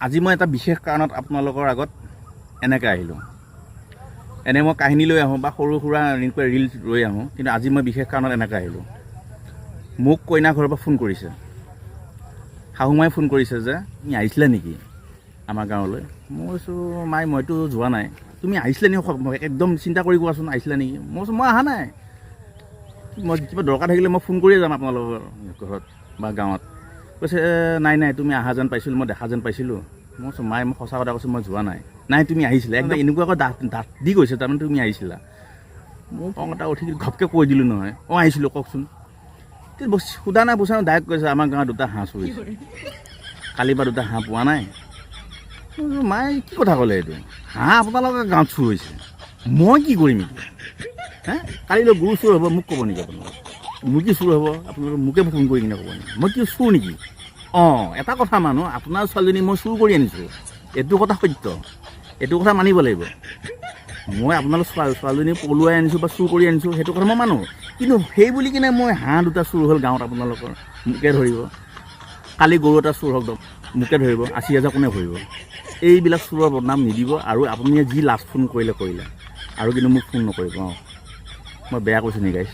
আজি মই এটা বিশেষ কাৰণত আপোনালোকৰ আগত এনেকৈ আহিলোঁ। এনে মই কাহিনী লৈ আহোঁ বা সৰু সুৰা এনেকুৱা ৰিলছ লৈ আহোঁ, কিন্তু আজি মই বিশেষ কাৰণত এনেকৈ আহিলোঁ। মোক কইনা ঘৰৰ পৰা ফোন কৰিছে, শাহুমাই ফোন কৰিছে যে তুমি আহিছিলা নেকি আমাৰ গাঁৱলৈ। মই কৈছোঁ মাই মইতো যোৱা নাই, তুমি আহিছিলা নেকি একদম চিন্তা কৰি কোৱাচোন, আহিছিলা নেকি। মই কৈছোঁ মই অহা নাই, মই কিবা দৰকাৰ থাকিলে মই ফোন কৰিয়ে যাম আপোনালোকৰ ঘৰত বা গাঁৱত। কৈছে নাই নাই তুমি অহা যেন পাইছিলোঁ, মই দেখা যেন পাইছিলোঁ। মই কৈছোঁ মাই মই সঁচা কথা কৈছোঁ মই যোৱা নাই। নাই তুমি আহিছিলা, একদম এনেকুৱাকৈ দাঁত দি কৈছে তাৰমানে তুমি আহিছিলা। মোৰ খং এটা উঠি ঘপকৈ কৈ দিলোঁ নহয়, অঁ আহিছিলোঁ কওকচোন। সোধা নাই পোছা ডাইৰেক্ট কৈছে আমাৰ গাঁৱত 2টা হাঁহ চুৰিছে, কালিৰ পৰা 2টা হাঁহ পোৱা নাই। মায়ে কি কথা ক'লে এইটো, হাঁহ আপোনালোকৰ গাঁৱত চুৰ হৈছে, মই কি কৰিম এতিয়া। কালিলৈ গৰু চুৰ হ'ব মোক ক'ব নেকি আপোনালোকে, মুৰ্গী চুৰ হ'ব আপোনালোকে মোকে ফোন কৰি কিনে ক'ব নেকি, মই কি চুৰ নেকি। অঁ এটা কথা মানুহ, আপোনাৰ ছোৱালীজনী মই চুৰ কৰি আনিছোঁ, এইটো কথা সত্য, এইটো কথা মানিব লাগিব। মই আপোনালোক ছোৱালীজনী পলুৱাই আনিছোঁ বা চুৰ কৰি আনিছোঁ সেইটো কথা মই মানো, কিন্তু সেই বুলি কিনে মই হাঁহ 2টা চুৰ হ'ল গাঁৱত আপোনালোকৰ মোকে ধৰিব, কালি গৰু এটা চুৰ হওক মোকে ধৰিব, 80,000 কোনে ভৰিব। এইবিলাক চুৰৰ বদনাম নিদিব। আৰু আপুনি যি লাষ্ট ফোন কৰিলে আৰু কিন্তু মোক ফোন নকৰিব। অঁ মই বেয়া কৈছোঁ নি গাইছ।